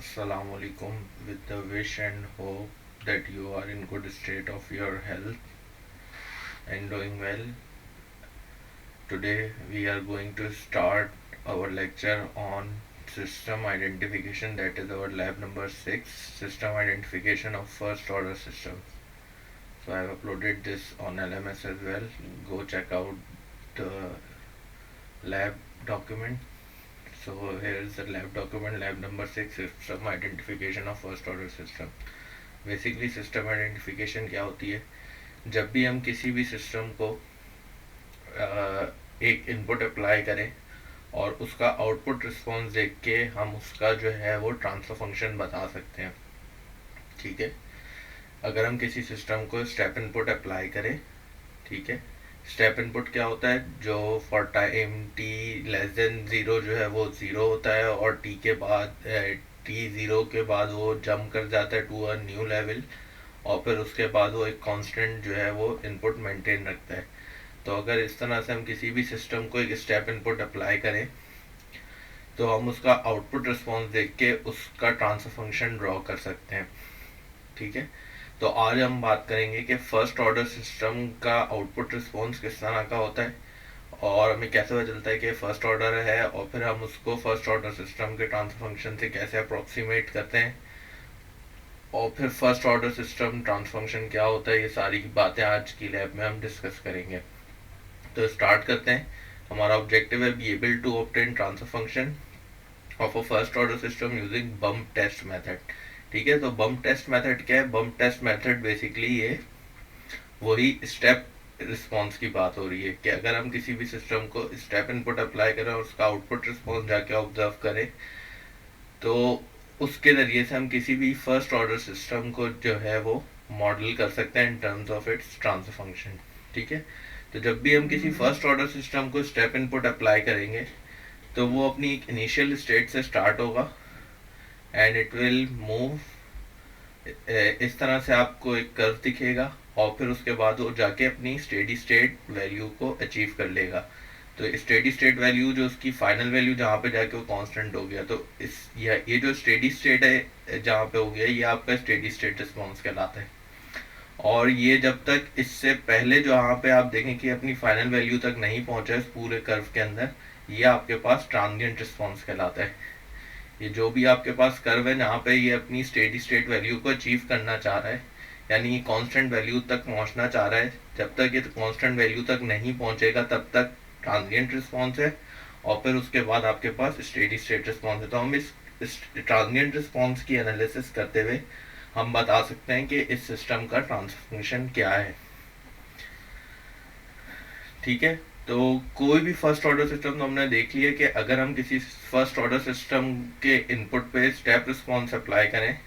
Assalamualaikum with the wish and hope that you are in good state of your health and doing well. Today we are going to start our lecture on system identification, that is our lab number 6, system identification of first order systems. So I have uploaded this on LMS as well. Go check out the lab document. So here is the lab document, lab number 6, system identification of first order system. Basically system identification क्या होती है? जब भी हम किसी भी system को एक इनपुट अप्लाई करें और उसका आउटपुट रिस्पॉन्स देख के हम उसका जो है वो ट्रांसफर फंक्शन बता सकते हैं। ठीक है, अगर हम किसी सिस्टम को स्टेप इनपुट अप्लाई करें, ठीक है, स्टेप इनपुट क्या होता है? जो for time T less than zero जो है वो ज़ीरो होता है और टी के बाद टी ज़ीरो के बाद वो जंप कर जाता है टू अ न्यू लेवल और फिर उसके बाद वो एक कांस्टेंट जो है वो इनपुट मेंटेन रखता है। तो अगर इस तरह से हम किसी भी सिस्टम को एक स्टेप इनपुट अप्लाई करें तो हम उसका आउटपुट रिस्पॉन्स देख के उसका ट्रांसफर फंक्शन ड्रॉ कर सकते हैं। ठीक है, तो आज हम बात करेंगे कि फर्स्ट ऑर्डर सिस्टम का आउटपुट रिस्पॉन्स किस तरह का होता है और हमें कैसे पता चलता है कि फर्स्ट ऑर्डर है, और फिर हम उसको फर्स्ट ऑर्डर सिस्टम के ट्रांसफर फंक्शन से कैसे अप्रोक्सीमेट करते हैं, और फिर first order system transfer function क्या होता है। ये सारी बातें आज की लैब में हम डिस्कस करेंगे। तो स्टार्ट करते हैं। हमारा ऑब्जेक्टिव है be able to obtain transfer function of a first order system using bump test method. ठीक है, तो बम्प टेस्ट मेथड क्या है? बम्प टेस्ट मेथड बेसिकली ये वही स्टेप रिस्पॉन्स की बात हो रही है कि अगर हम किसी भी सिस्टम को स्टेप इनपुट अप्लाई करें और उसका आउटपुट रिस्पॉन्स जाके ऑब्जर्व करें तो उसके ज़रिए से हम किसी भी फर्स्ट ऑर्डर सिस्टम को जो है वो मॉडल कर सकते हैं इन terms of its transfer function. ठीक है, तो जब भी हम किसी फर्स्ट ऑर्डर सिस्टम को स्टेप इनपुट अप्लाई करेंगे तो वो अपनी एक इनिशियल स्टेट से स्टार्ट होगा एंड इट विल मूव। इस तरह से आपको एक कर्व दिखेगा और फिर उसके बाद वो जाके अपनी स्टेडी स्टेट वैल्यू को अचीव कर लेगा। तो स्टेडी स्टेट वैल्यू जो उसकी फाइनल वैल्यू जहाँ पे जाके वो कांस्टेंट हो गया, तो इस ये जो स्टेडी स्टेट है जहाँ पे हो गया ये आपका स्टेडी स्टेट रिस्पॉन्स कहलाता है। और ये जब तक इससे पहले जो यहाँ पे आप देखें कि अपनी फाइनल वैल्यू तक नहीं पहुंचा इस पूरे कर्व के अंदर, ये आपके पास ट्रांजिएंट रिस्पॉन्स कहलाता है। ये जो भी आपके पास कर्व है जहाँ पे ये अपनी स्टेडी स्टेट वैल्यू को अचीव करना चाह रहा है, यानी ये कांस्टेंट वैल्यू तक पहुंचना चाह रहा है, जब तक ये कांस्टेंट वैल्यू तक नहीं पहुंचेगा तब तक ट्रांजिएंट रिस्पॉन्स है और फिर उसके बाद आपके पास स्टेडी स्टेट रिस्पॉन्स है। तो हम इस ट्रांजिएंट रिस्पॉन्स की एनालिसिस करते हुए हम बता सकते हैं कि इस सिस्टम का ट्रांसफर फंक्शन क्या है। ठीक है, तो कोई भी फर्स्ट ऑर्डर सिस्टम तो हमने देख लिया कि अगर हम किसी फर्स्ट ऑर्डर सिस्टम के इनपुट पे स्टेप रिस्पॉन्स अप्लाई करें,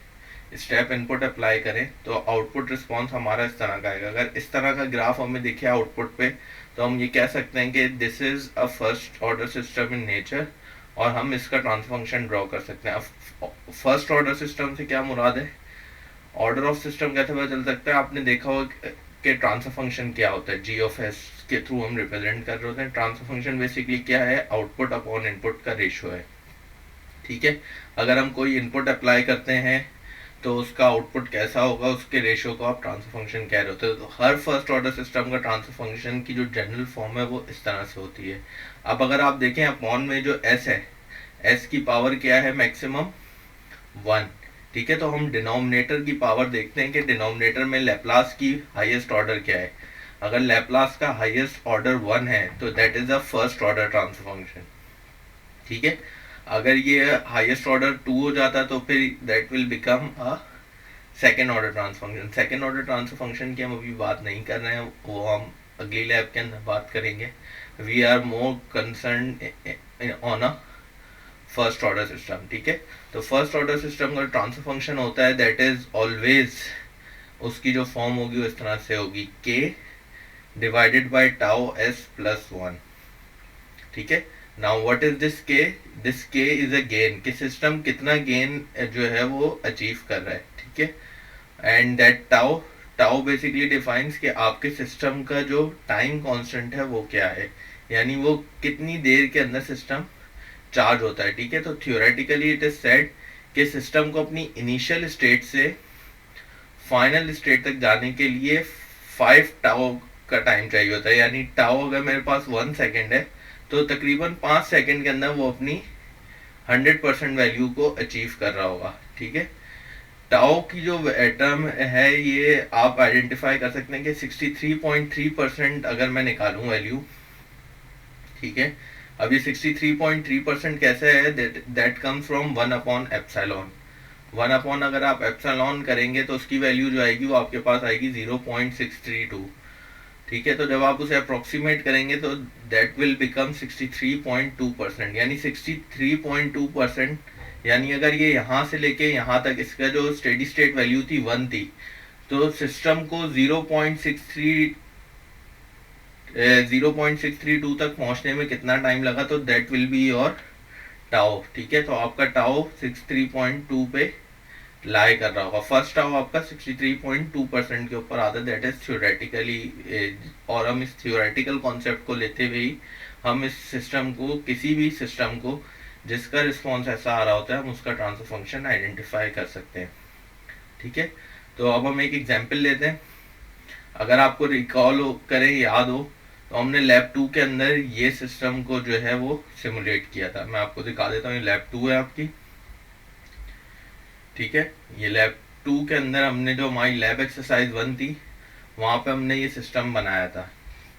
स्टेप इनपुट अप्लाई करें तो आउटपुट रिस्पॉन्स हमारा इस तरह का आएगा। अगर इस तरह का ग्राफ हमें दिखे आउटपुट पे तो हम ये कह सकते हैं कि this is a first order system in nature और हम इसका ट्रांसफर फंक्शन ड्रॉ कर सकते हैं। अब फर्स्ट ऑर्डर सिस्टम से क्या मुराद है? ऑर्डर ऑफ सिस्टम कैसे पता चल सकता है? आपने देखा होगा कि ट्रांसफर फंक्शन क्या होता है, जी ऑफ एस के थ्रू हम रिप्रेजेंट कर रहे होते हैं। ट्रांसफर फंक्शन बेसिकली क्या है? आउटपुट अपॉन इनपुट का रेशियो है। ठीक है, अगर हम कोई इनपुट अप्लाई करते हैं तो उसका आउटपुट कैसा होगा, उसके रेशियो को आप ट्रांसफर फंक्शन कह रहे होते हैं। तो हर फर्स्ट ऑर्डर सिस्टम का ट्रांसफर फंक्शन की जो जनरल फॉर्म है वो इस तरह से होती है। अब अगर आप देखें अपॉन में जो एस है, एस की पावर क्या है? मैक्सिमम 1। ठीक है, तो हम डिनोमिनेटर की पावर देखते हैं कि डिनोमिनेटर में लैप्लास की हाईएस्ट ऑर्डर क्या है। अगर लैप्लास का हाईएस्ट ऑर्डर 1 है तो that is a first order transfer function. ठीक है, अगर ये हाईएस्ट ऑर्डर 2 हो जाता तो फिर that will become a second order transfer function. Second order transfer function की हम अभी बात नहीं कर रहे हैं, वो हम अगली लैब के अंदर बात करेंगे। We are more concern on a first order system. ठीक है, तो फर्स्ट ऑर्डर सिस्टम का ट्रांसफर फंक्शन होता है दैट इज ऑलवेज, उसकी जो फॉर्म होगी वो इस तरह से होगी के divided by tau S plus 1। ठीक है, नाउ व्हाट इज दिस के? दिस के इज अ गेन, कि सिस्टम कितना गेन जो है वो अचीव कर रहा है। ठीक है, and that tau, tau basically defines कि आपके सिस्टम का जो टाइम कांस्टेंट है वो क्या है, यानी वो कितनी देर के अंदर सिस्टम चार्ज होता है। ठीक है, तो थियोरेटिकली इट इज सेड कि सिस्टम को अपनी इनिशियल स्टेट से फाइनल स्टेट तक जाने के लिए 5 टाओ का टाइम चाहिए होता है। यानी टाओ अगर मेरे पास 1 सेकेंड है तो तकरीबन 5 सेकेंड के अंदर वो अपनी 100% वैल्यू को अचीव कर रहा होगा। ठीक है, टाओ की जो टर्म है ये आप आइडेंटिफाई कर सकते हैं कि 63.3% अगर मैं निकालूं वैल्यू, ठीक है। अब ये 63.3% कैसे है, दैट कम्स फ्रॉम 1/एप्सिलॉन। 1 अगर आप एप्सिलॉन करेंगे तो उसकी वैल्यू जो आएगी वो आपके पास आएगी 0.632। ठीक है, तो जब आप उसे अप्रोक्सीमेट करेंगे तो दैट विल बिकम 63.2%, यानी 63.2%। यानी अगर ये यहाँ से लेके यहाँ तक इसका जो स्टेडी स्टेट वैल्यू थी 1 थी, तो सिस्टम को 0.632 तक पहुंचने में कितना टाइम लगा, तो that will be your tau. ठीक है, तो आपका टाओ 63.2 पे लाई कर रहा होगा। फर्स्ट टाओ आपका 63.2% के ऊपर आता है, दैट इज थ्योरेटिकली। और हम इस थ्योरेटिकल कॉन्सेप्ट को लेते हुए ही हम इस सिस्टम को, किसी भी सिस्टम को जिसका रिस्पॉन्स ऐसा आ रहा होता है, हम उसका ट्रांसफर फंक्शन आइडेंटिफाई कर सकते हैं। ठीक है, तो अब हम एक एग्जांपल लेते हैं। अगर आपको रिकॉल करें, याद हो, तो हमने लैब 2 के अंदर ये सिस्टम को जो है वो सिमुलेट किया था। मैं आपको दिखा देता हूँ, ये लैब 2 है आपकी। ठीक है, ये लैब 2 के अंदर हमने जो हमारी लैब एक्सरसाइज 1 थी, वहां पे हमने ये सिस्टम बनाया था।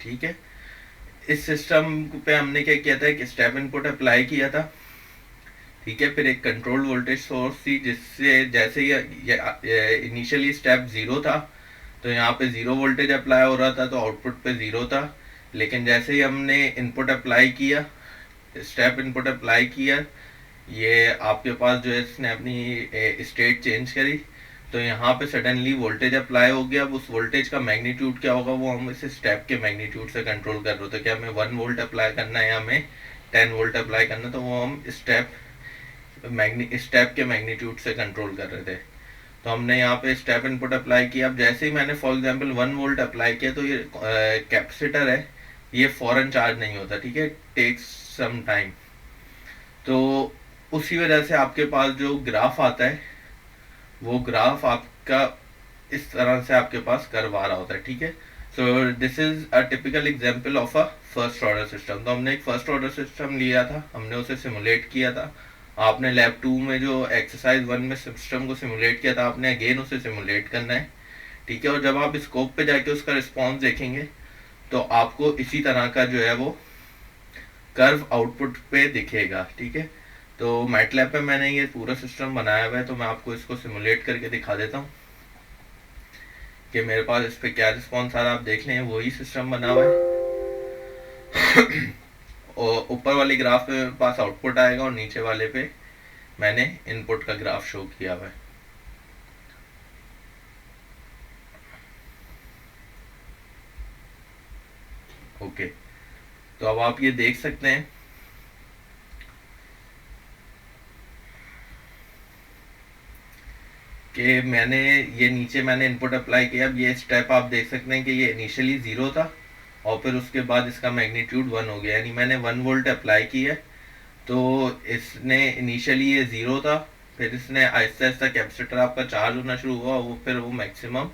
ठीक है, इस सिस्टम पे हमने क्या किया था, एक स्टेप इनपुट अप्लाई किया था। ठीक है, फिर एक कंट्रोल वोल्टेज सोर्स थी, जिससे जैसे ये इनिशियली स्टेप 0 था तो यहाँ पे 0 वोल्टेज अप्लाई हो रहा था, तो आउटपुट पे 0 था। लेकिन जैसे ही हमने इनपुट अप्लाई किया, स्टेप इनपुट अप्लाई किया, ये आपके पास जो है इसने अपनी स्टेट चेंज करी, तो यहाँ पे सडनली वोल्टेज अप्लाई हो गया। अब उस वोल्टेज का मैग्नीट्यूड क्या होगा, वो हम इस स्टेप के मैग्नीट्यूड से कंट्रोल कर रहे होते। क्या हमें 1 वोल्ट अप्लाई करना है या हमें 10 वोल्ट अप्लाई करना है, तो वो हम स्टेप के मैग्नीट्यूड से कंट्रोल कर रहे थे। तो हमने यहाँ पे स्टेप इनपुट अप्लाई किया। अब जैसे ही मैंने फॉर एग्जांपल 1 वोल्ट अप्लाई किया, तो ये कैपेसिटर है, ये फौरन चार्ज नहीं होता। ठीक है, टेक्स सम टाइम। तो उसी वजह से आपके पास जो ग्राफ आता है, वो ग्राफ आपका इस तरह से आपके पास कर्व आ रहा होता है। ठीक है, so this is a typical example of a first order system. तो हमने एक फर्स्ट ऑर्डर सिस्टम लिया था, हमने उसे सिमुलेट किया था। आपने लैब 2 में जो एक्सरसाइज 1 में सिस्टम को सिमुलेट किया था, आपने अगेन उसे सिमुलेट करना है। ठीक है, और जब आप स्कोप पे जाके उसका रिस्पॉन्स देखेंगे तो आपको इसी तरह का जो है वो कर्व आउटपुट पे दिखेगा। ठीक है, तो मैटलैब पे मैंने ये पूरा सिस्टम बनाया हुआ है, तो मैं आपको इसको सिमुलेट करके दिखा देता हूँ कि मेरे पास इस पे क्या रिस्पॉन्स आ रहा है। आप देख लें, वही सिस्टम बना हुआ है। और ऊपर वाले ग्राफ पे मेरे पास आउटपुट आएगा और नीचे वाले पे मैंने इनपुट का ग्राफ शो किया हुआ है। ओके, तो अब आप ये देख सकते हैं कि मैंने इनपुट अप्लाई किया। अब ये स्टेप आप देख सकते हैं कि ये इनिशियली 0 था और फिर उसके बाद इसका मैग्नीट्यूड 1 हो गया। यानी मैंने 1 वोल्ट अप्लाई किया, तो इसने इनिशियली ये 0 था, फिर इसने आहिस्ता आहिस्ता कैपेसिटर आपका चार्ज होना शुरू हुआ, वो फिर वो मैक्सिमम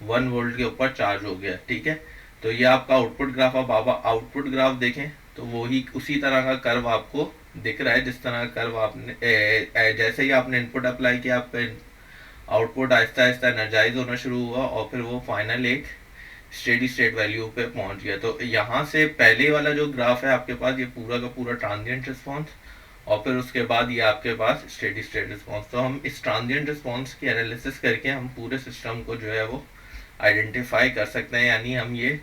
1 वोल्ट के ऊपर चार्ज हो गया। ठीक है, तो ये आपका आउटपुट ग्राफ। अब आप आउटपुट ग्राफ देखें तो वही उसी तरह का कर्व आपको दिख रहा है, जिस तरह का कर्व आपने जैसे ही आपने इनपुट अप्लाई किया, आपका आउटपुट आहिस्ता आहिस्ता एनर्जाइज होना शुरू हुआ और फिर वो फाइनल एक स्टेडी स्टेट वैल्यू पे पहुंच गया। तो यहाँ से पहले वाला जो ग्राफ है आपके पास, ये पूरा का पूरा ट्रांजिएंट रिस्पॉन्स, और फिर उसके बाद ये आपके पास स्टेडी स्टेट रिस्पॉन्स। तो हम इस ट्रांजिएंट रिस्पॉन्स की एनालिसिस करके हम पूरे सिस्टम को जो है वो आइडेंटिफाई कर सकते हैं। यानी हम ये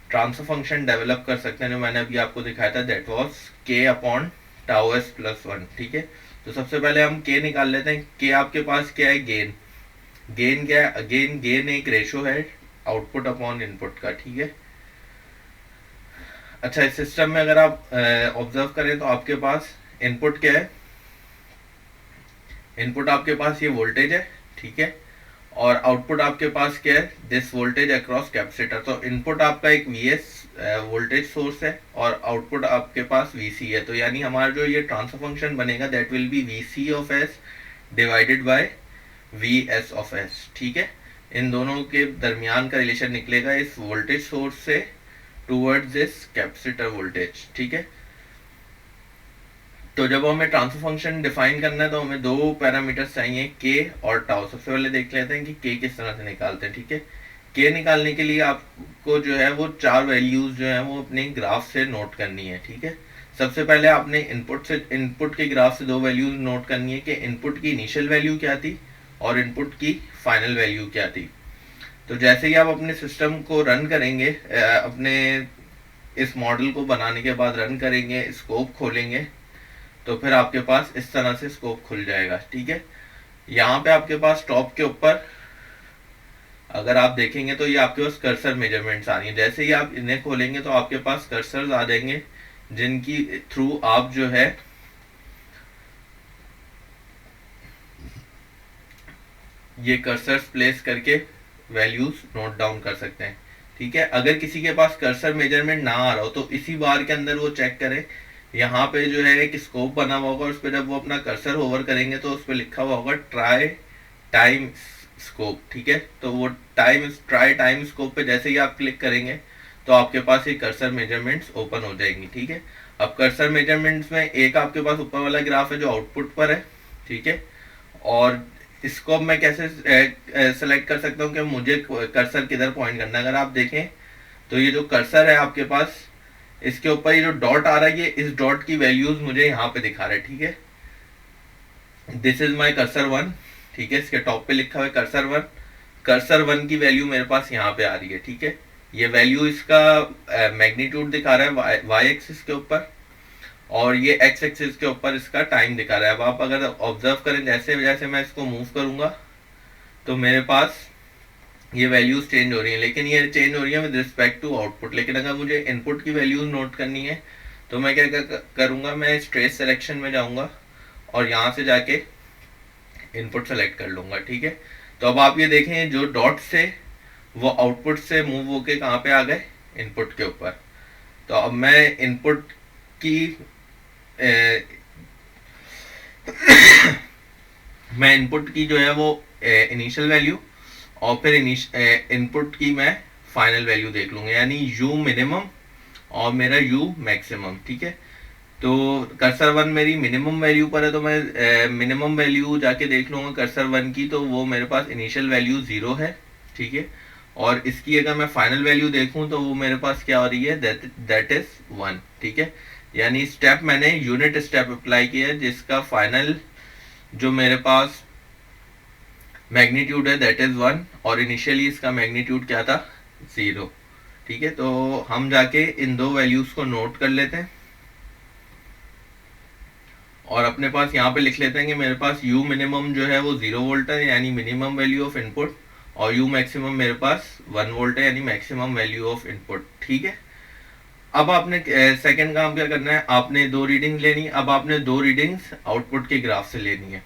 ट्रांसफर फंक्शन डेवलप कर सकते हैं, जो मैंने अभी आपको दिखाया था, that was k upon tau s plus 1। ठीक है, तो सबसे पहले हम k निकाल लेते हैं। k आपके पास क्या है, गेन। गेन क्या है, अगेन गेन एक रेशो है आउटपुट अपॉन इनपुट का। ठीक है, अच्छा, इस सिस्टम में अगर आप ऑब्जर्व करें तो आपके पास इनपुट क्या है, इनपुट आपके पास ये वोल्टेज है। ठीक है, और आउटपुट आपके पास क्या है, दिस वोल्टेज अक्रॉस कैपेसिटर। तो इनपुट आपका एक Vs वोल्टेज सोर्स है और आउटपुट आपके पास Vc है। तो यानी हमारा जो ये ट्रांसफर फंक्शन बनेगा, that will B Vc of s divided by V S of S, ठीक है। इन दोनों के दरमियान का रिलेशन निकलेगा इस वोल्टेज सोर्स से टूवर्ड्स दिस कैपेसिटर वोल्टेज, ठीक है। तो जब हमें ट्रांसफर फंक्शन डिफाइन करना है तो हमें दो पैरामीटर्स चाहिए, के और टाउ। सबसे पहले देख लेते हैं कि के किस तरह से निकालते हैं, ठीक है। के निकालने के लिए आपको जो है वो चार वैल्यूज जो है वो अपने ग्राफ से नोट करनी है, ठीक है। सबसे पहले आपने इनपुट के ग्राफ से दो वैल्यूज नोट करनी है कि इनपुट की इनिशियल वैल्यू क्या थी और इनपुट की फाइनल वैल्यू क्या थी। तो जैसे ही आप अपने सिस्टम को रन करेंगे, अपने इस मॉडल को बनाने के बाद रन करेंगे, स्कोप खोलेंगे, तो फिर आपके पास इस तरह से स्कोप खुल जाएगा, ठीक है। यहाँ पे आपके पास टॉप के ऊपर अगर आप देखेंगे तो ये आपके पास कर्सर मेजरमेंट्स आ रही है। जैसे ही आप इन्हें खोलेंगे तो आपके पास कर्सर्स आ जाएंगे जिनकी थ्रू आप जो है ये कर्सर्स प्लेस करके वैल्यूज नोट डाउन कर सकते हैं, ठीक है। अगर किसी के पास कर्सर मेजरमेंट ना आ रहा हो तो इसी बार के अंदर वो चेक करें, यहाँ पे जो है एक स्कोप बना हुआ होगा, उस पर जब वो अपना कर्सर होवर करेंगे तो उस पर लिखा हुआ होगा ट्राई टाइम स्कोप, ठीक है। तो वो ट्राई टाइम स्कोप पे जैसे ही आप क्लिक करेंगे तो आपके पास ये कर्सर मेजरमेंट्स ओपन हो जाएंगी, ठीक है। अब कर्सर मेजरमेंट्स में एक आपके पास ऊपर वाला ग्राफ है जो आउटपुट पर है, ठीक है। और इसको मैं कैसे सेलेक्ट कर सकता हूँ कि मुझे कर्सर किधर पॉइंट करना है। अगर आप देखें तो ये जो कर्सर है आपके पास, इसके ऊपर ये जो डॉट आ रहा है, ये इस डॉट की वैल्यूज मुझे यहाँ पे दिखा रहा है, ठीक है। This is my cursor one, ठीक है। इसके टॉप पे लिखा हुआ है कर्सर वन। कर्सर वन की वैल्यू मेरे पास यहाँ पे आ रही है, ठीक है। ये वैल्यू इसका मैग्नीट्यूड दिखा रहा है वाई एक्सिस के ऊपर, और ये एक्स एक्सिस के ऊपर इसका टाइम दिखा रहा है। अब आप अगर ऑब्जर्व करें जैसे जैसे मैं इसको मूव करूंगा तो मेरे पास ये वैल्यूज चेंज हो रही है, लेकिन ये चेंज हो रही है विद रिस्पेक्ट टू आउटपुट। लेकिन अगर मुझे इनपुट की वैल्यूज नोट करनी है तो मैं क्या करूंगा, मैं ट्रेस सिलेक्शन में जाऊंगा और यहाँ से जाके इनपुट सेलेक्ट कर लूंगा, ठीक है। तो अब आप ये देखें जो डॉट से वो आउटपुट से मूव होके कहाँ पे आ गए, इनपुट के ऊपर। तो अब मैं इनपुट की मैं इनपुट की जो है वो इनिशियल वैल्यू और फिर इनपुट की मैं फाइनल वैल्यू देख लूंगा, यानी यू मिनिमम और मेरा यू मैक्सिमम, ठीक है। तो कर्सर वन मेरी मिनिमम वैल्यू पर है तो मैं मिनिमम वैल्यू जाके देख लूंगा कर्सर वन की, तो वो मेरे पास इनिशियल वैल्यू 0 है, ठीक है। और इसकी अगर मैं फाइनल वैल्यू देखूं तो वो मेरे पास क्या हो रही है, दैट इज 1, ठीक है। यानी स्टेप मैंने यूनिट स्टेप अप्लाई किया है जिसका फाइनल जो मेरे पास मैग्नीट्यूड है दैट इज 1 और इनिशियली इसका मैग्नीट्यूड क्या था, 0, ठीक है। तो हम जाके इन दो वैल्यूज को नोट कर लेते हैं और अपने पास यहाँ पे लिख लेते हैं कि मेरे पास u मिनिमम जो है वो 0 वोल्ट है यानी मिनिमम वैल्यू ऑफ इनपुट, और u मैक्सिमम मेरे पास 1 वोल्ट है यानी मैक्सिमम वैल्यू ऑफ इनपुट, ठीक है। अब आपने सेकंड काम क्या करना है, आपने दो रीडिंग लेनी है। अब आपने दो रीडिंग्स आउटपुट के ग्राफ से लेनी है।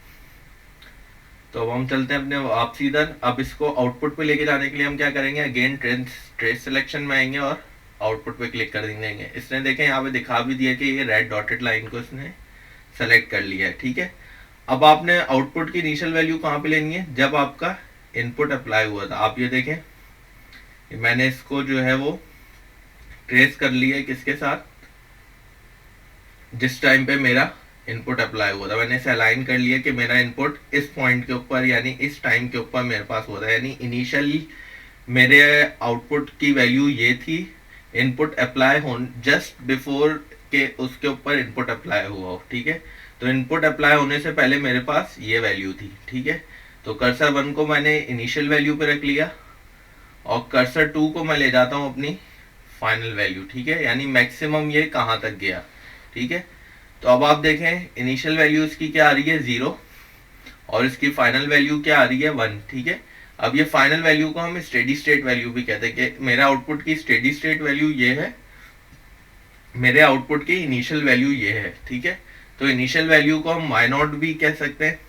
तो अब हम चलते हैं अपने वापसी इधर। अब इसको आउटपुट पे लेके जाने के लिए हम क्या करेंगे, अगेन ट्रेस सिलेक्शन में आएंगे और आउटपुट पे क्लिक कर देंगे। इसने देखें यहाँ पे दिखा भी दिया कि ये रेड डॉटेड लाइन को इसने सेलेक्ट कर लिया है, ठीक है। अब आपने आउटपुट की इनिशियल वैल्यू कहाँ पे लेनी है, जब आपका इनपुट अप्लाई हुआ था। आप ये देखें मैंने इसको जो है वो ट्रेस कर लिया है किसके साथ, जिस टाइम पे मेरा इनपुट अप्लाई हुआ था मैंने इसे अलाइन कर लिया कि मेरा इनपुट इस पॉइंट के ऊपर यानी इस टाइम के ऊपर मेरे पास हुआ था। यानी इनिशियली मेरे आउटपुट की वैल्यू ये थी, इनपुट अप्लाई हो जस्ट बिफोर के उसके ऊपर इनपुट अप्लाई हुआ हो, ठीक है। तो इनपुट अप्लाई होने से पहले मेरे पास ये वैल्यू थी, ठीक है। तो कर्सर 1 को मैंने इनिशियल वैल्यू पे रख लिया और कर्सर 2 को मैं ले जाता हूँ अपनी फाइनल वैल्यू, ठीक है। यानी मैक्सिमम ये कहाँ तक गया, ठीक है। तो अब आप देखें इनिशियल वैल्यू इसकी क्या आ रही है, 0, और इसकी फाइनल वैल्यू क्या आ रही है, 1, ठीक है। अब ये फाइनल वैल्यू को हम स्टेडी स्टेट वैल्यू भी कहते हैं कि मेरा आउटपुट की स्टेडी स्टेट वैल्यू ये है, मेरे आउटपुट की इनिशियल वैल्यू ये है, ठीक है। तो इनिशियल वैल्यू को हम y नॉट भी कह सकते हैं।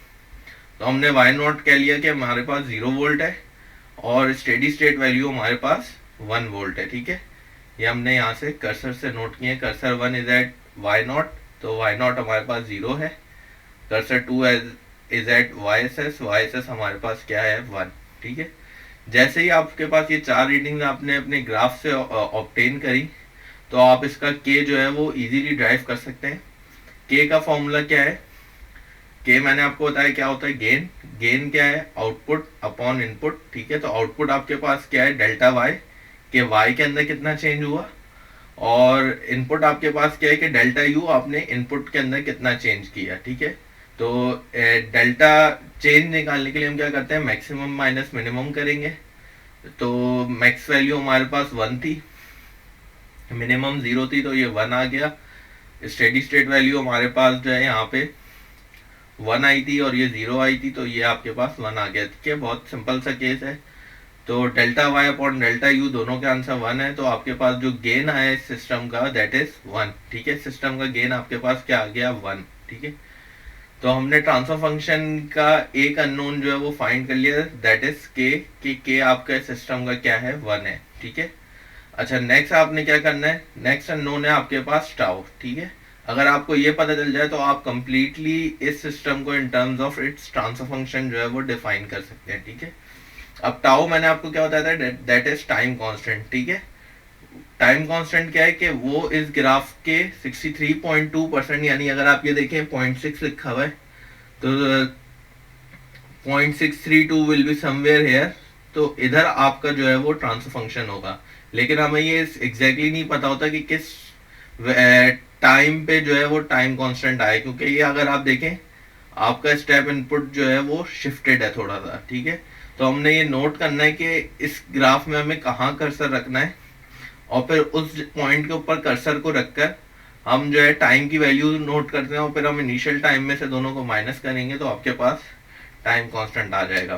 तो हमने y नॉट कह लिया कि हमारे पास 0 वोल्ट है और स्टेडी स्टेट वैल्यू हमारे पास 1 वोल्ट है, ठीक है। ये हमने यहाँ से कर्सर से नोट किए। Cursor 1 is at y naught, तो y नॉट हमारे पास 0 है। Cursor 2 as is at Y S S हमारे पास क्या है 1, ठीक है। जैसे ही आपके पास ये 4 रीडिंग आपने अपने ग्राफ से ऑब्टेन करी, तो आप इसका के जो है वो इजीली ड्राइव कर सकते हैं। के का फॉर्मूला क्या है? के मैंने आपको बताया क्या होता है, गेन। गेन क्या है? आउटपुट अपॉन इनपुट, ठीक है। तो आउटपुट आपके पास क्या है? डेल्टा वाई, के वाई के अंदर कितना चेंज हुआ, और इनपुट आपके पास क्या है कि डेल्टा यू, आपने इनपुट के अंदर कितना चेंज किया, ठीक है। तो डेल्टा चेंज निकालने के लिए हम क्या करते हैं, मैक्सिमम माइनस मिनिमम करेंगे। तो मैक्स वैल्यू हमारे पास 1 थी, मिनिमम 0 थी, तो ये 1 आ गया। स्टेडी स्टेट वैल्यू हमारे पास जो है यहाँ पे 1 आई थी और ये 0 आई थी, तो ये आपके पास 1 आ गया, ठीक है। बहुत सिंपल सा केस है। तो delta Y upon delta U दोनों के आंसर 1 है, तो आपके पास जो गेन आया इस सिस्टम का दैट इज 1, ठीक है। सिस्टम का गेन आपके पास क्या आ गया? 1, ठीक है। तो हमने ट्रांसफर फंक्शन का एक अननोन जो है वो फाइंड कर लिया, दैट इज के आपका सिस्टम का क्या है? 1 है, ठीक है। अच्छा, नेक्स्ट आपने क्या करना है, नेक्स्ट अननोन है आपके पास टाउ, ठीक है। अगर आपको ये पता चल जाए तो आप कंप्लीटली इस सिस्टम को इन terms of its transfer function जो है वो डिफाइन कर सकते हैं, ठीक है। अब टाउ मैंने आपको क्या बताया था, दैट इज टाइम कांस्टेंट, ठीक है। टाइम कांस्टेंट क्या है कि वो इस ग्राफ के 63.2%, यानी अगर आप ये देखें 0.6 लिखा हुआ है, तो 0.632 विल बी समवेयर हेयर, तो इधर आपका जो है वो ट्रांसफर फंक्शन होगा। लेकिन हमें ये एग्जैक्टली नहीं पता होता कि किस टाइम पे जो है वो टाइम कांस्टेंट आए, क्योंकि ये अगर आप देखें आपका स्टेप इनपुट जो है वो शिफ्टेड है थोड़ा सा, ठीक है। तो हमने ये नोट करना है कि इस ग्राफ में हमें कहाँ कर्सर रखना है, और फिर उस पॉइंट के ऊपर कर्सर को रखकर हम जो है टाइम की वैल्यू नोट करते हैं, और फिर हम इनिशियल टाइम में से दोनों को माइनस करेंगे तो आपके पास टाइम कांस्टेंट आ जाएगा।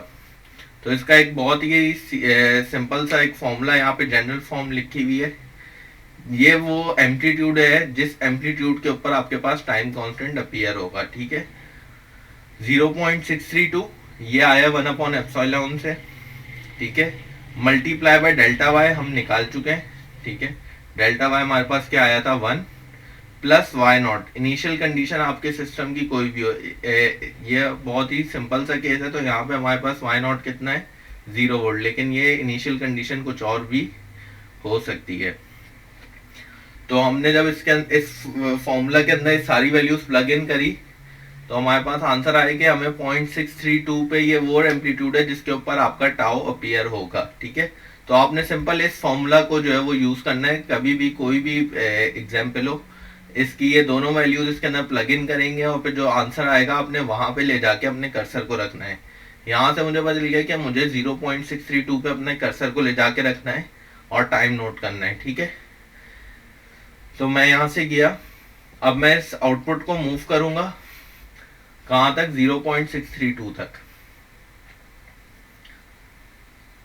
तो इसका एक बहुत ही सिंपल सा एक फॉर्मूला यहाँ पे जनरल फॉर्म लिखी हुई है। ये वो एम्पलीट्यूड है जिस एम्पलीट्यूड के ऊपर आपके पास टाइम कांस्टेंट अपीयर होगा, ठीक है। 0.632 ये आया 1 अपॉन एप्सिलॉन से, ठीक है। मल्टीप्लाई बाय डेल्टा वाई हम निकाल चुके हैं, ठीक है। डेल्टा वाई हमारे पास क्या आया था? 1 plus Y naught. Initial condition आपके सिस्टम की कोई भी हो, ये बहुत ही सिंपल सा केस है। तो यहाँ पे हमारे पास वाई नॉट कितना है? 0 वोल्ट, लेकिन ये इनिशियल कंडीशन कुछ और भी हो सकती है। तो हमने जब इस फॉर्मूला के अंदर सारी वैल्यूज प्लग इन करी, तो हमारे पास आंसर आया कि हमें 0.632 पे ये वो एम्पलीट्यूड है जिसके ऊपर आपका टाउ अपीयर होगा, ठीक है। तो आपने सिंपल इस फॉर्मूला को जो है वो यूज करना है, कभी भी कोई भी एग्जाम्पल हो, इसकी ये दोनों वैल्यूज इसके अंदर प्लग इन करेंगे, और फिर जो आंसर आएगा आपने वहां पे ले जाके अपने कर्सर को रखना है। यहाँ से मुझे पता चल गया कि मुझे 0.632 पे अपने कर्सर को ले जाके रखना है और टाइम नोट करना है, ठीक है। तो मैं यहाँ से गया, अब मैं इस आउटपुट को मूव करूंगा कहां तक? 0.632 तक,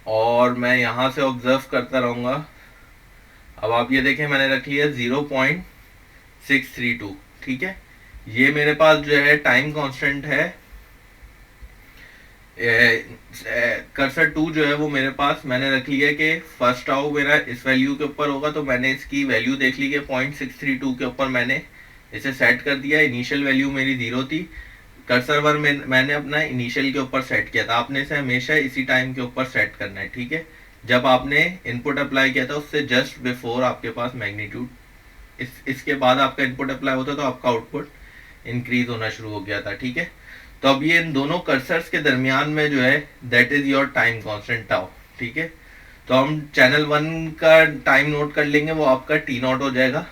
और मैं यहां से ऑब्जर्व करता रहूंगा। अब आप ये देखें मैंने रख लिया 0.632, ठीक है। ये मेरे पास जो है टाइम कांस्टेंट है, कर्सर 2 जो है वो मेरे पास मैंने रख लिया कि फर्स्ट टाउ मेरा इस वैल्यू के ऊपर होगा, तो मैंने इसकी वैल्यू देख ली कि 0.632 के ऊपर मैंने इसे सेट कर दिया। इनिशियल वैल्यू मेरी 0 थी, कर्सर 1 में मैंने अपना इनिशियल के ऊपर सेट किया था। आपने इसे हमेशा इसी टाइम के ऊपर सेट करना है, ठीक है। जब आपने इनपुट अप्लाई किया था उससे जस्ट बिफोर आपके पास मैग्नीट्यूड, इसके बाद आपका इनपुट अप्लाई होता तो आपका आउटपुट इंक्रीज होना शुरू हो गया था, ठीक है। तो अब ये इन दोनों कर्सर्स के दरमियान में जो है that is your time constant tau, ठीक है। तो हम चैनल 1 का टाइम नोट कर लेंगे, वो आपका टी नॉट हो जाएगा,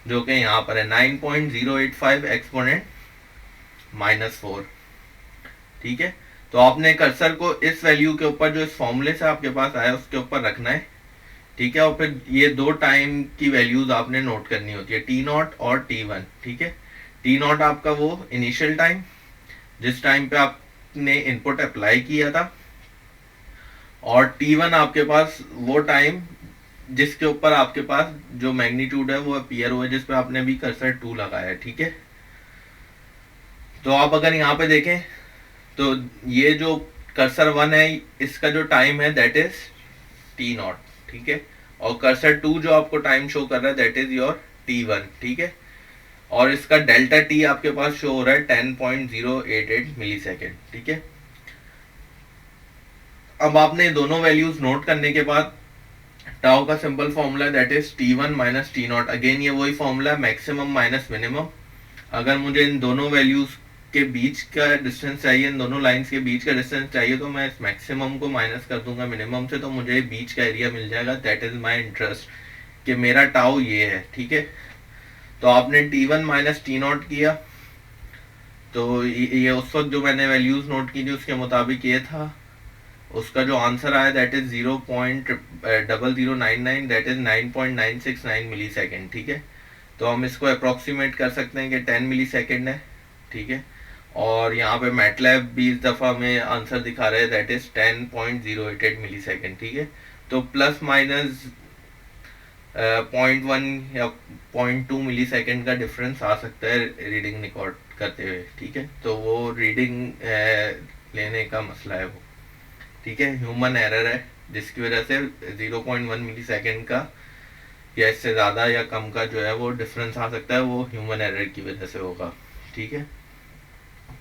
जो कि यहाँ पर है 9.085 एक्सपोनेंट -4, ठीक है। तो आपने कर्सर को इस वैल्यू के ऊपर जो इस फॉर्मूले से आपके पास आया उसके ऊपर रखना है, ठीक है। और फिर ये दो टाइम की वैल्यूज आपने नोट करनी होती है, टी नॉट और टी1, ठीक है। टी नॉट आपका वो इनिशियल टाइम जिस टाइम पे आपने इनपुट अप्लाई किया था, और टी1 आपके पास वो टाइम जिसके ऊपर आपके पास जो मैग्नीट्यूड है वो अपीयर हुआ है, जिसपे आपने भी कर्सर 2 लगाया है, ठीक है। तो आप अगर यहाँ पे देखें तो ये जो कर्सर 1 है इसका जो टाइम है दैट इज टी नॉट, ठीक है। और कर्सर 2 जो आपको टाइम शो कर रहा है दैट इज योर टी1, ठीक है। और इसका डेल्टा टी आपके पास शो हो रहा है 10.088 मिली सेकेंड। ठीक है, अब आपने दोनों वैल्यूज नोट करने के बाद टाउ का simple formula that is T one minus T not, again ये वही फॉर्मूला मैक्सिमम माइनस मिनिमम। अगर मुझे इन दोनों वैल्यूज के बीच का डिस्टेंस चाहिए, इन दोनों लाइंस के बीच का डिस्टेंस चाहिए, तो मैं इस मैक्सिमम को माइनस कर दूंगा मिनिमम से, तो मुझे बीच का एरिया मिल जाएगा। दैट इज माई इंटरेस्ट कि मेरा टाउ ये है। ठीक है, तो आपने T one minus T not किया, तो ये उस वक्त जो मैंने वैल्यूज नोट की थी उसके मुताबिक ये था। उसका जो आंसर आया that is 0.0099, that is 9.969 millisecond. ठीक है, तो हम इसको अप्रोक्सीमेट कर सकते हैं कि 10 मिली सेकेंड है। ठीक है, और यहाँ पे मैटलैब 20 दफ़ा में आंसर दिखा रहे हैं दैट इज 10.088 मिली सेकेंड। ठीक है, तो प्लस माइनस 0.1 या 0.2 मिली सेकेंड का डिफरेंस आ सकता है रीडिंग रिकॉर्ड करते हुए। ठीक है, तो वो रीडिंग लेने का मसला है वो। ठीक है, ह्यूमन एरर है जिसकी वजह से 0.1 मिली सेकेंड का या इससे ज़्यादा या कम का जो है वो डिफरेंस आ सकता है, वो ह्यूमन एरर की वजह से होगा। ठीक है,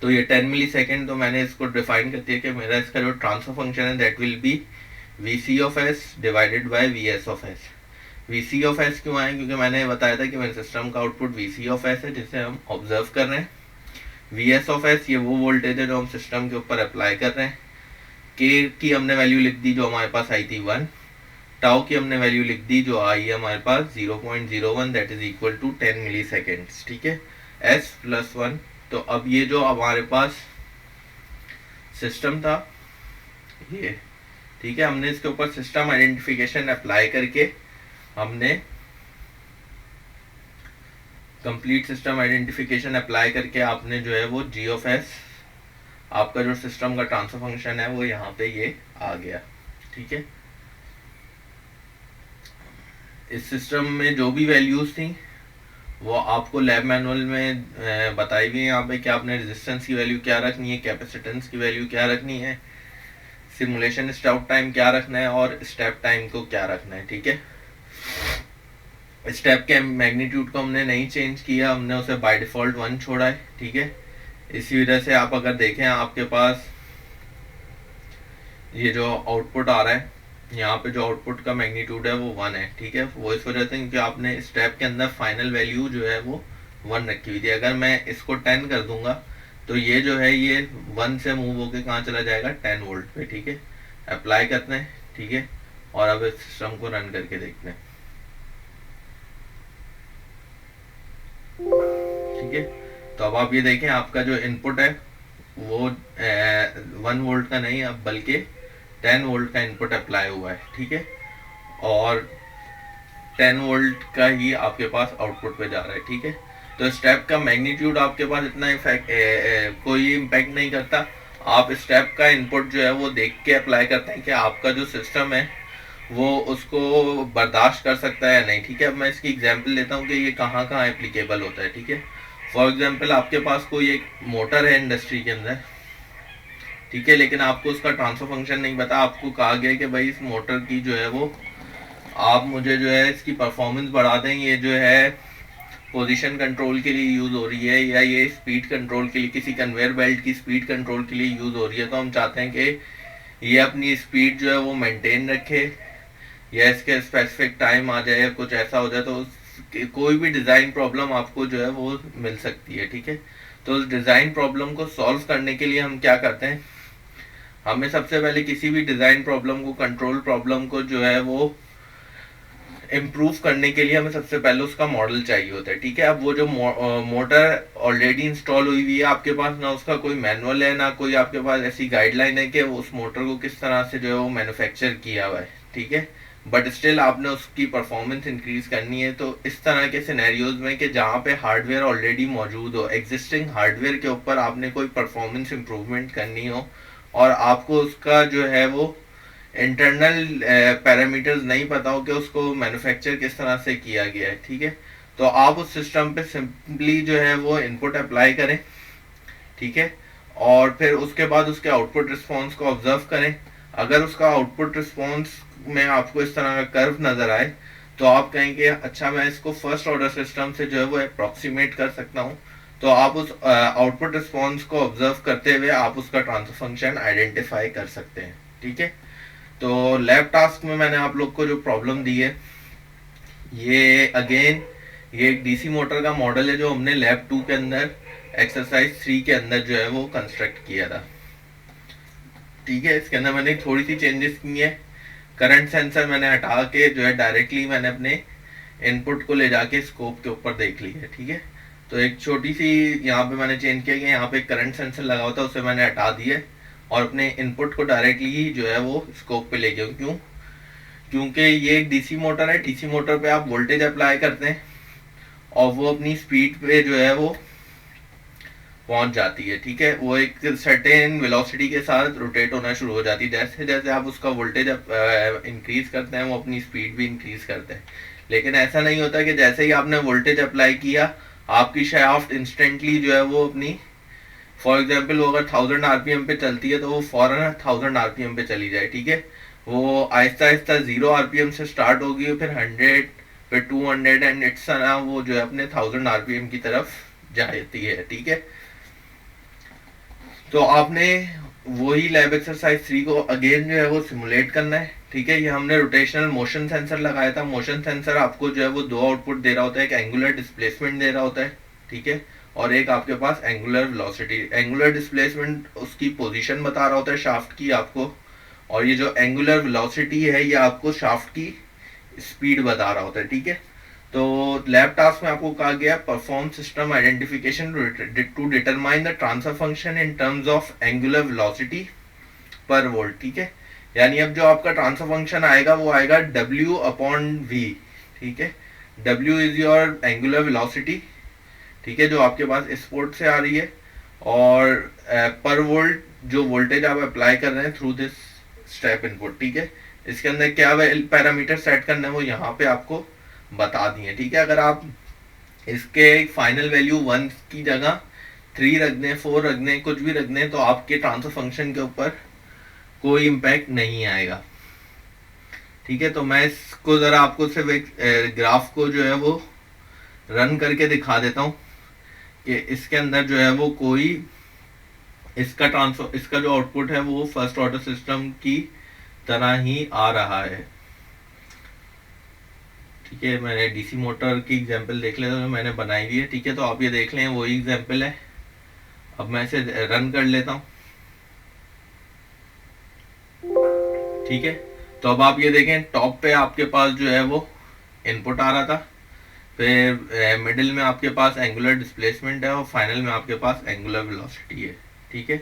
तो ये 10 मिली सेकेंड, तो मैंने इसको डिफाइन कर दिया कि मेरा इसका जो ट्रांसफर फंक्शन है that will be V C of S divided by V S of S. V C of S क्यों आए, क्योंकि मैंने बताया था कि मेरे सिस्टम का output V C of S है जिसे हम ऑब्जर्व कर रहे हैं। वी एस ऑफ एस ये वो वोल्टेज है जो हम सिस्टम के ऊपर अप्लाई कर रहे हैं। के की हमने वैल्यू लिख दी जो हमारे पास आई थी 1, टाउ की हमने वैल्यू लिख दी जो आई है हमारे पास 0.01, that is equal to 10 milliseconds. ठीक है, एस प्लस 1। तो अब ये जो हमारे पास सिस्टम था ये, ठीक है, हमने इसके ऊपर सिस्टम आइडेंटिफिकेशन अप्लाई करके हमने कंप्लीट सिस्टम आइडेंटिफिकेशन अप्लाई करके आपने जो है वो जी ऑफ एस, आपका जो सिस्टम का ट्रांसफर फंक्शन है वो यहाँ पे ये आ गया। ठीक है, इस सिस्टम में जो भी वैल्यूज थी वो आपको लैब मैनुअल में बताई हुई है यहाँ पे कि आपने रेजिस्टेंस की वैल्यू क्या रखनी है, कैपेसिटेंस की वैल्यू क्या रखनी है, सिमुलेशन स्टेप टाइम क्या रखना है और स्टेप टाइम को क्या रखना है। ठीक है, स्टेप के मैग्नीट्यूड को हमने नहीं चेंज किया, हमने उसे बाय डिफॉल्ट 1 छोड़ा है। ठीक है, इसी वजह से आप अगर देखें आपके पास ये जो आउटपुट आ रहा है यहाँ पे जो आउटपुट का मैग्नीट्यूड है वो 1 है। ठीक है, वो इस वजह से क्योंकि आपने स्टेप के अंदर फाइनल वैल्यू जो है वो 1 रखी हुई थी। अगर मैं इसको 10 कर दूंगा तो ये जो है ये 1 से मूव होके कहाँ चला जाएगा, 10 वोल्ट पे। ठीक है, अप्लाई करते हैं। ठीक है, और अब इस सिस्टम को रन करके देखते हैं। ठीक है, तो अब आप ये देखें आपका जो इनपुट है वो 1 वोल्ट का नहीं अब बल्कि 10 वोल्ट का इनपुट अप्लाई हुआ है। ठीक है, और 10 वोल्ट का ही आपके पास आउटपुट पे जा रहा है। ठीक है, तो स्टेप का मैग्नीट्यूड आपके पास इतना इफेक्ट कोई इम्पैक्ट नहीं करता। आप स्टेप का इनपुट जो है वो देख के अप्लाई करते हैं कि आपका जो सिस्टम है वो उसको बर्दाश्त कर सकता है या नहीं। ठीक है, अब मैं इसकी एग्जांपल लेता हूँ कि ये कहाँ कहाँ एप्लीकेबल होता है। ठीक है, फॉर एग्जांपल आपके पास कोई एक मोटर है इंडस्ट्री के अंदर। ठीक है, लेकिन आपको उसका ट्रांसफर फंक्शन नहीं पता, आपको कहा गया कि भाई इस मोटर की जो है वो आप मुझे जो है इसकी परफॉर्मेंस बढ़ा दें, ये जो है पोजीशन कंट्रोल के लिए यूज़ हो रही है या ये स्पीड कंट्रोल के लिए, किसी कन्वेयर बेल्ट की स्पीड कंट्रोल के लिए यूज़ हो रही है, तो हम चाहते हैं कि ये अपनी स्पीड जो है वो मेंटेन रखे या इसके स्पेसिफिक टाइम आ जाए या कुछ ऐसा हो जाए, तो कोई भी डिज़ाइन प्रॉब्लम आपको जो है वो मिल सकती है। ठीक है, तो उस डिज़ाइन प्रॉब्लम को सॉल्व करने के लिए हम क्या करते हैं, हमें सबसे पहले किसी भी डिज़ाइन प्रॉब्लम को, कंट्रोल प्रॉब्लम को जो है वो इम्प्रूव करने के लिए हमें सबसे पहले उसका मॉडल चाहिए होता है। ठीक है, अब वो जो मोटर ऑलरेडी इंस्टॉल हुई हुई है आपके पास, ना उसका कोई मैनुअल है ना कोई आपके पास ऐसी गाइडलाइन है कि उस मोटर को किस तरह से जो है वो मैन्युफैक्चर किया हुआ है। ठीक है, बट स्टिल आपने उसकी परफॉर्मेंस इंक्रीज करनी है, तो इस तरह के सिनेरियोज में कि जहाँ पे हार्डवेयर ऑलरेडी मौजूद हो, एग्जिस्टिंग हार्डवेयर के ऊपर आपने कोई परफॉर्मेंस इंप्रूवमेंट करनी हो और आपको उसका जो है वो इंटरनल पैरामीटर्स नहीं पता हो कि उसको मैन्युफैक्चर किस तरह से किया गया है। ठीक है, तो आप उस सिस्टम पे सिंपली जो है वो इनपुट अप्लाई करें। ठीक है, और फिर उसके बाद उसके आउटपुट रिस्पॉन्स को ऑब्जर्व करें। अगर उसका आउटपुट रिस्पॉन्स में आपको इस तरह का कर्व नज़र आए तो आप कहेंगे अच्छा मैं इसको फर्स्ट ऑर्डर सिस्टम से जो है वो अप्रोक्सीमेट कर सकता हूँ, तो आप उस आउटपुट रिस्पॉन्स को ऑब्जर्व करते हुए आप उसका ट्रांसफर फंक्शन आइडेंटिफाई कर सकते हैं। ठीक है, तो लैब टास्क में मैंने आप लोग को जो प्रॉब्लम दी है, ये अगेन ये एक डीसी मोटर का मॉडल है जो हमने लैब 2 के अंदर एक्सरसाइज 3 के अंदर जो है वो कंस्ट्रक्ट किया था। ठीक है, इसके अंदर मैंने थोड़ी सी चेंजेस की है। करंट सेंसर मैंने हटा के जो है डायरेक्टली मैंने अपने इनपुट को ले जाके स्कोप के ऊपर देख ली है। ठीक है, तो एक छोटी सी यहाँ पे मैंने चेंज किया कि यहाँ पे करंट सेंसर लगा हुआ था, उसे मैंने हटा दिया और अपने इनपुट को डायरेक्टली ही जो है वो स्कोप पे ले गया। क्यों? क्योंकि ये एक डीसी मोटर है, डीसी मोटर पे आप वोल्टेज अप्लाई करते हैं और वो अपनी स्पीड पे जो है वो पहुंच जाती है। ठीक है, वो एक सर्टेन वेलोसिटी के साथ रोटेट होना शुरू हो जाती है। जैसे जैसे आप उसका वोल्टेज इंक्रीज करते हैं वो अपनी स्पीड भी इंक्रीज करते हैं। लेकिन ऐसा नहीं होता कि जैसे ही आपने वोल्टेज अप्लाई किया आपकी शाफ्ट इंस्टेंटली जो है वो अपनी, फॉर एग्जाम्पल वो अगर 1000 आरपीएम पे चलती है तो वो फौरन 1000 आरपीएम पे चली जाए। ठीक है, वो आहिस्ता आहिस्ता 0 आरपीएम से स्टार्ट होगी, फिर 100, फिर 200 एंड इट्स वो जो है अपने 1000 आरपीएम की तरफ जाती है। ठीक है, तो आपने वही लैब एक्सरसाइज 3 को अगेन जो है वो सिमुलेट करना है। ठीक है, ये हमने रोटेशनल मोशन सेंसर लगाया था। मोशन सेंसर आपको जो है वो दो आउटपुट दे रहा होता है, एक एंगुलर डिस्प्लेसमेंट दे रहा होता है। ठीक है, और एक आपके पास एंगुलर वेलोसिटी। एंगुलर डिस्प्लेसमेंट उसकी पोजीशन बता रहा होता है शाफ्ट की आपको, और ये जो एंगुलर वेलोसिटी है ये आपको शाफ्ट की स्पीड बता रहा होता है। ठीक है, तो लैब टास्क में आपको कहा गया perform system identification to determine the transfer function in terms of angular velocity per volt. ठीक है, यानी अब जो आपका ट्रांसफर फंक्शन आएगा वो आएगा W अपॉन V। ठीक है, W is your angular velocity. ठीक है, जो आपके पास इस पोर्ट से आ रही है, और पर वोल्ट जो वोल्टेज आप अप्लाई कर रहे हैं थ्रू दिस स्टेप इनपुट। ठीक है, इसके अंदर क्या पैरामीटर सेट करना है वो यहाँ पे आपको बता दिए। ठीक है, अगर आप इसके फाइनल वैल्यू 1 की जगह 3 रख दें, 4 रख दें, कुछ भी रख दें, तो आपके ट्रांसफर फंक्शन के ऊपर कोई इम्पैक्ट नहीं आएगा। ठीक है, तो मैं इसको जरा आपको सिर्फ एक ग्राफ को जो है वो रन करके दिखा देता हूँ कि इसके अंदर जो है वो कोई इसका जो आउटपुट है वो फर्स्ट ऑर्डर सिस्टम की तरह ही आ रहा है। ठीक है, मैंने डीसी मोटर की एग्जांपल देख लेता हूँ, मैंने बनाई हुई है। ठीक है, तो आप ये देख लें वही एग्जांपल है। अब मैं इसे रन कर लेता हूँ। ठीक है, तो अब आप ये देखें टॉप पे आपके पास जो है वो इनपुट आ रहा था, फिर मिडिल में आपके पास एंगुलर डिस्प्लेसमेंट है और फाइनल में आपके पास एंगुलर वेलोसिटी है। ठीक है,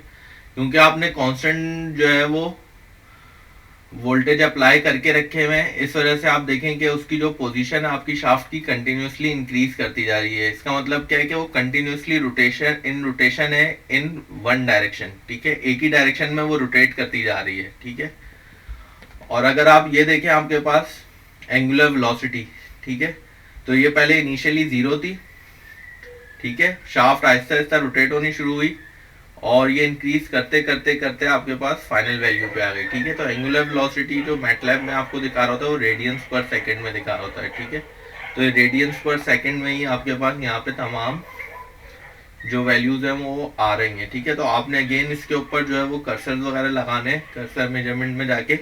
क्योंकि आपने कांस्टेंट जो है वो वोल्टेज अप्लाई करके रखे हुए हैं, इस वजह से आप देखें कि उसकी जो पोजीशन है आपकी शाफ्ट की कंटिन्यूसली इंक्रीज करती जा रही है। इसका मतलब क्या है कि वो कंटिन्यूसली रोटेशन है इन वन डायरेक्शन। ठीक है, एक ही डायरेक्शन में वो रोटेट करती जा रही है। ठीक है, और अगर आप ये देखें आपके पास एंगुलर वेलोसिटी, ठीक है, तो ये पहले इनिशियली 0 थी। ठीक है, शाफ्ट आहिस्ता आहिस्ता रोटेट होनी शुरू हुई और ये इंक्रीज करते करते करते आपके पास फाइनल वैल्यू पे आ गई। ठीक है, तो एंगुलर वेलोसिटी जो मैटलैब में आपको दिखा रहा होता है वो रेडियंस पर सेकंड में दिखा रहा होता है। ठीक है, तो ये रेडियंस पर सेकंड में ही आपके पास यहाँ पे तमाम जो वैल्यूज हैं वो आ रही हैं। ठीक है, तो आपने अगेन इसके ऊपर जो है वो कर्सर वगैरह लगाने, कर्सर मेजरमेंट में जाके।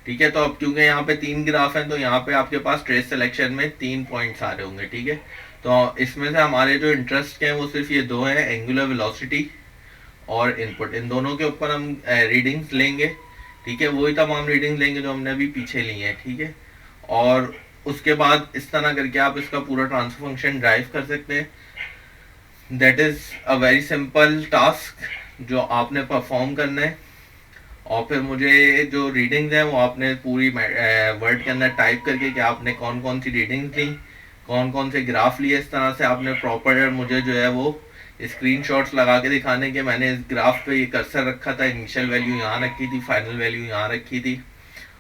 ठीक है, तो अब क्योंकि यहाँ पे 3 ग्राफ हैं तो यहाँ पे आपके पास ट्रेस सिलेक्शन में 3 पॉइंट्स आ रहे होंगे। ठीक है, तो इसमें से हमारे जो इंटरेस्ट के हैं वो सिर्फ ये 2 हैं, एंगुलर वेलोसिटी और इनपुट। इन दोनों के ऊपर हम रीडिंग्स लेंगे। ठीक है, वही तमाम रीडिंग्स लेंगे जो हमने अभी पीछे ली हैं। ठीक है, और उसके बाद इस तरह करके आप इसका पूरा ट्रांसफर फंक्शन ड्राइव कर सकते हैं। That is a very simple task जो आपने परफॉर्म करना है, और फिर मुझे जो रीडिंग्स हैं वो आपने पूरी वर्ड के अंदर टाइप करके कि आपने कौन कौन सी रीडिंग्स ली, कौन कौन से ग्राफ लिए, इस तरह से आपने प्रॉपर मुझे जो है वो स्क्रीनशॉट्स लगा के दिखाने के मैंने इस ग्राफ पे ये कर्सर रखा था, इनिशियल वैल्यू यहाँ रखी थी, फाइनल वैल्यू यहाँ रखी थी,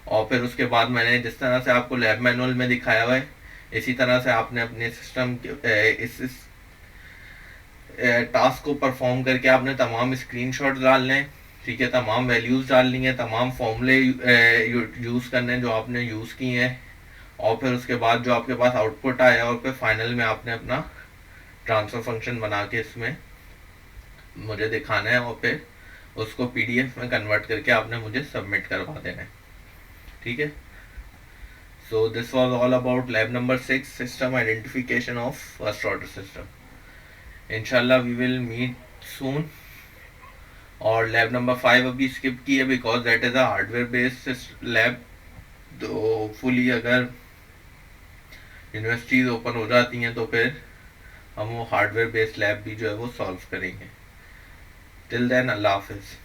और फिर उसके बाद मैंने जिस तरह से आपको लैब मैनुअल में दिखाया हुआ है इसी तरह से आपने अपने सिस्टम इस टास्क को परफॉर्म करके आपने तमाम स्क्रीनशॉट डालने हैं। ठीक है, तमाम वैल्यूज डालनी है, तमाम फॉर्मूले यूज़ करने हैं जो आपने यूज़ किए हैं, और फिर उसके बाद जो आपके पास आउटपुट आया और फिर फाइनल में आपने अपना ट्रांसफर फंक्शन बना के इसमें मुझे दिखाना है और फिर उसको पीडीएफ में कन्वर्ट करके आपने मुझे सबमिट करवा देना है, ठीक है। So this was all about lab number 6, system identification of first order system. इंशाल्लाह वी विल मीट सून। और लैब नंबर 5 अभी स्किप की है because that is a hardware based lab. तो फुली अगर यूनिवर्सिटीज ओपन हो जाती हैं तो फिर हम वो हार्डवेयर बेस्ड लैब भी जो है वो सॉल्व करेंगे। टिल देन अल्लाह हाफिज़।